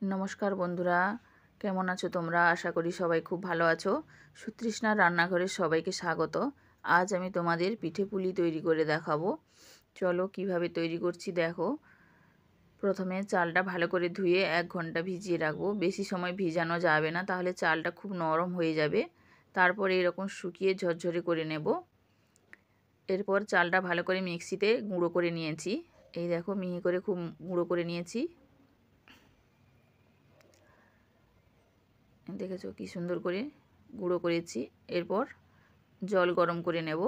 নমস্কার বন্ধুরা, কেমন আছো তোমরা? আশা করি সবাই খুব ভালো আছো। সুতৃষ্ণার রান্নাঘরে সবাইকে স্বাগত। আজ আমি তোমাদের পিঠে পুলি তৈরি করে দেখাবো। চলো কিভাবে তৈরি করছি দেখো। প্রথমে চালটা ভালো করে ধুয়ে 1 ঘন্টা ভিজিয়ে রাখবো। বেশি সময় ভিজানো যাবে না, তাহলে চালটা খুব নরম হয়ে যাবে। তারপরে এরকম শুকিয়ে ঝরঝরে করে নেব। এরপর চালটা ভালো করে মিক্সিতে গুঁড়ো করে নিয়েছি। এই দেখো মিহি করে খুব গুঁড়ো করে নিয়েছি। দেখেছো কি সুন্দর করে গুঁড়ো করেছি। এরপর জল গরম করে নেব।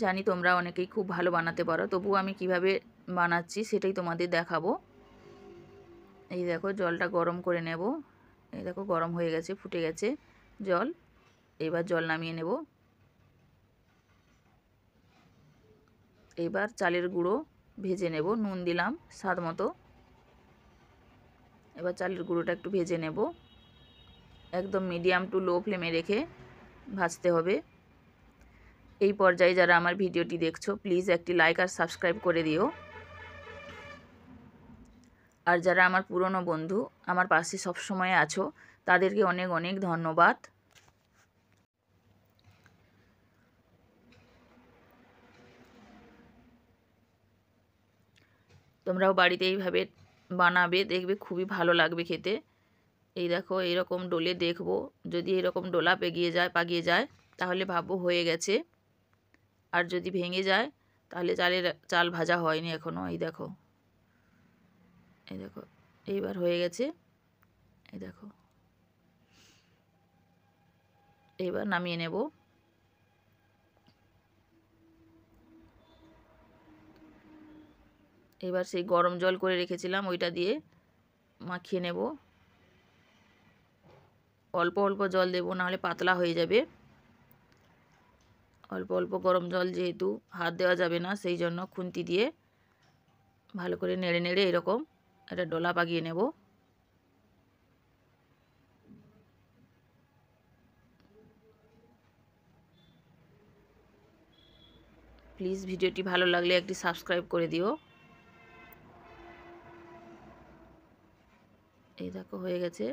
জানি তোমরা অনেকেই খুব ভালো বানাতে পারো, তবুও আমি কিভাবে বানাচ্ছি সেটাই তোমাদের দেখাবো। এই দেখো জলটা গরম করে নেব। এই দেখো গরম হয়ে গেছে, ফুটে গেছে জল। এবার জল নামিয়ে নেব। এবার চালের গুঁড়ো ভেজে নেব। নুন দিলাম স্বাদ মতো। এবার চালের গুঁড়োটা একটু ভেজে নেব। একদম মিডিয়াম টু লো ফ্লেমে রেখে ভাজতে হবে। এই পর্যায়ে যারা আমার ভিডিওটি দেখছো প্লিজ একটি লাইক আর সাবস্ক্রাইব করে দিও। আর যারা আমার পুরনো বন্ধু, আমার পাশে সব সময় আছো, তাদেরকে অনেক অনেক ধন্যবাদ। তোমরাও বাড়িতে এইভাবে বানাবে, দেখবে খুবই ভালো লাগবে খেতে। এই দেখো এরকম ডোলে দেখবো, যদি এরকম ডোলা পাকিয়ে যায় তাহলে ভাববো হয়ে গেছে। আর যদি ভেঙে যায় তাহলে চাল ভাজা হয়নি এখনও। এই দেখো, এই দেখো এইবার হয়ে গেছে। এই দেখো এইবার নামিয়ে নেব। এবার সেই গরম জল করে রেখেছিলাম ওইটা দিয়ে মাখিয়ে নেব। অল্প অল্প জল দেবো, নাহলে পাতলা হয়ে যাবে। অল্প অল্প গরম জল, যেহেতু হাত দেওয়া যাবে না, সেই জন্য খুন্তি দিয়ে ভালো করে নেড়ে নেড়ে এরকম একটা ডোলা পাকিয়ে নেব। প্লিজ ভিডিওটি ভালো লাগলে একটি সাবস্ক্রাইব করে দিও। এই দেখো হয়ে গেছে।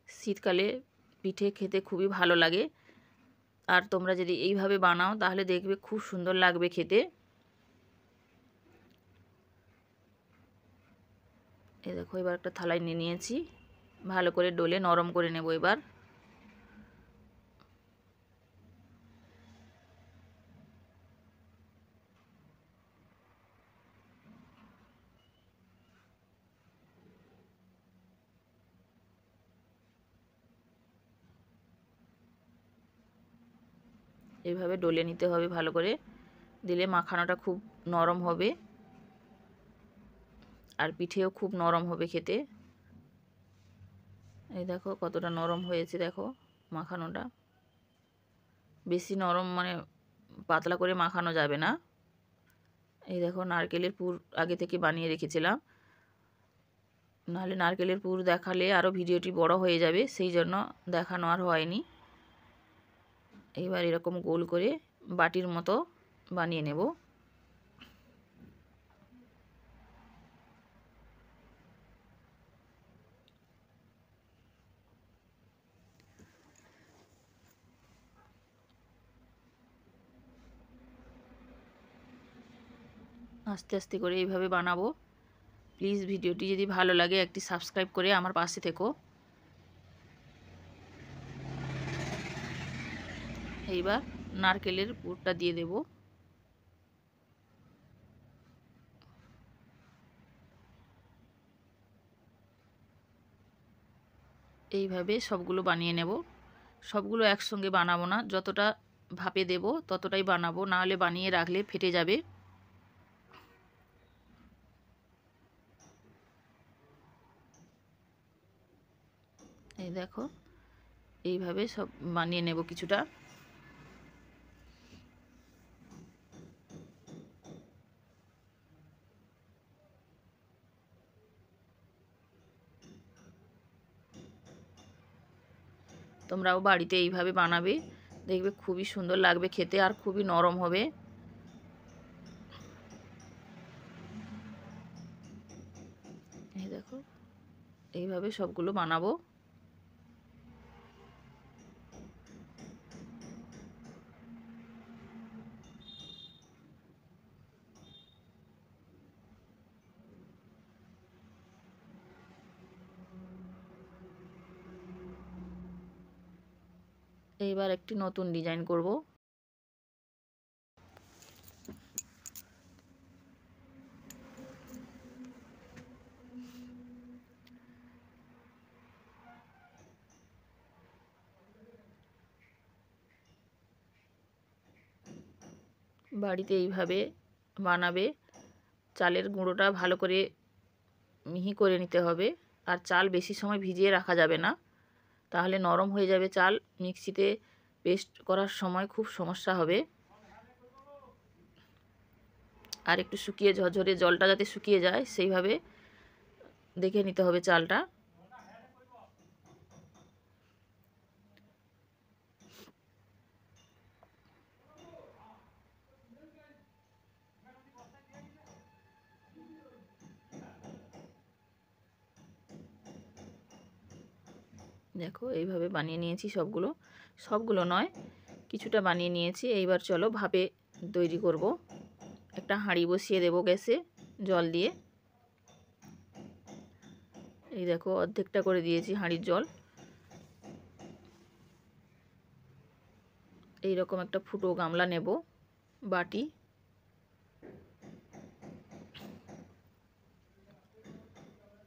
শীতকালে পিঠে খেতে খুবই ভালো লাগে। আর তোমরা যদি এইভাবে বানাও তাহলে দেখবে খুব সুন্দর লাগবে খেতে। এই দেখো এবার একটা থালায় নিয়ে নিয়েছি। ভালো করে ডলে নরম করে নেব। এবার এইভাবে ডলে নিতে হবে ভালো করে, দিলে মাখানোটা খুব নরম হবে আর পিঠেও খুব নরম হবে খেতে। এই দেখো কতটা নরম হয়েছে, দেখো মাখানোটা। বেশি নরম মানে পাতলা করে মাখানো যাবে না। এই দেখো নারকেলের পুর আগে থেকে বানিয়ে রেখেছিলাম, নাহলে নারকেলের পুর দেখালে আরও ভিডিওটি বড় হয়ে যাবে, সেই জন্য দেখানো আর হয়নি। এইবার এরকম গোল করে বাটির মতো বানিয়ে নেব। আস্তে আস্তে করে এইভাবে বানাবো। প্লিজ ভিডিওটি যদি ভালো লাগে একটি সাবস্ক্রাইব করে আমার পাশে থেকো। এইবার নারকেলের পুরটা দিয়ে দেব। এইভাবে সবগুলো বানিয়ে নেব। সবগুলো একসঙ্গে বানাবো না, যতটা ভাপে দেব ততটাই বানাবো, নাহলে বানিয়ে রাখলে ফেটে যাবে। এই দেখো এইভাবে সব বানিয়ে নেব কিছুটা। তোমরাও বাড়িতে এইভাবে বানাবে, দেখবে খুবই সুন্দর লাগবে খেতে আর খুবই নরম হবে। এই দেখো এইভাবে সবগুলো বানাবো। এইবার একটি নতুন ডিজাইন করব। বাড়িতে এইভাবে বানাবে। চালের গুঁড়োটা ভালো করে মিহি করে নিতে হবে, আর চাল বেশি সময় ভিজিয়ে রাখা যাবে না, তাহলে নরম হয়ে যাবে চাল। মিক্সিতে পেস্ট করার সময় খুব সমস্যা হবে। আর একটু শুকিয়ে ঝরঝরে জলটা যাতে শুকিয়ে যায় সেইভাবে দেখে নিতে হবে চালটা। দেখো এইভাবে বানিয়ে নিয়েছি সবগুলো, সবগুলো নয় কিছুটা বানিয়ে নিয়েছি। এইবার চলো ভাপে তৈরি করব। একটা হাঁড়ি বসিয়ে দেব গ্যাসে জল দিয়ে। এই দেখো অর্ধেকটা করে দিয়েছি হাঁড়ির জল। এই রকম একটা ফুটো গামলা নেব, বাটি।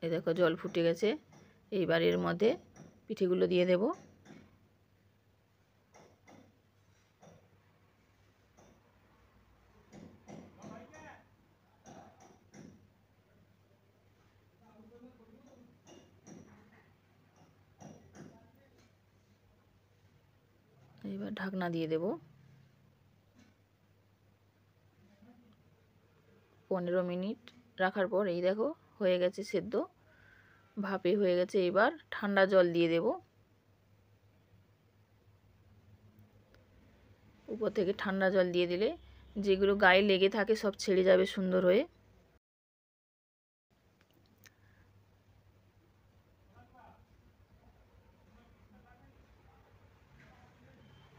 এই দেখো জল ফুটে গেছে। এইবার এর মধ্যে পিঠেগুলো দিয়ে দেব। এবার ঢাকনা দিয়ে দেব। 15 মিনিট রাখার পর এই দেখো হয়ে গেছে সেদ্ধ, ভাপে হয়ে গেছে। এবার ঠান্ডা জল দিয়ে দেব। উপর থেকে ঠান্ডা জল দিয়ে দিলে যেগুলো গায়ে লেগে থাকে সব ছেড়ে যাবে সুন্দর হয়ে।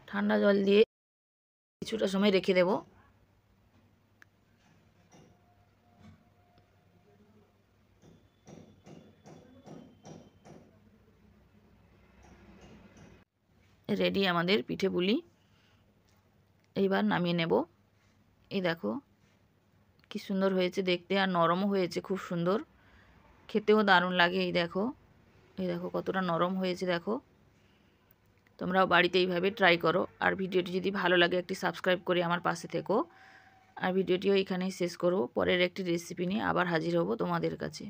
ঠান্ডা জল দিয়ে কিছুটা সময় রেখে দেব। রেডি আমাদের পিঠে পুলি। এইবার নামিয়ে নেব। এই দেখো কি সুন্দর হয়েছে দেখতে, আর নরমও হয়েছে খুব সুন্দর, খেতেও দারুণ লাগে। এই দেখো কতটা নরম হয়েছে দেখো। তোমরাও বাড়িতে এইভাবে ট্রাই করো। আর ভিডিওটি যদি ভালো লাগে একটি সাবস্ক্রাইব করে আমার পাশে থেকো। আর ভিডিওটিও এখানেই শেষ করব। পরের একটি রেসিপি নিয়ে আবার হাজির হব তোমাদের কাছে।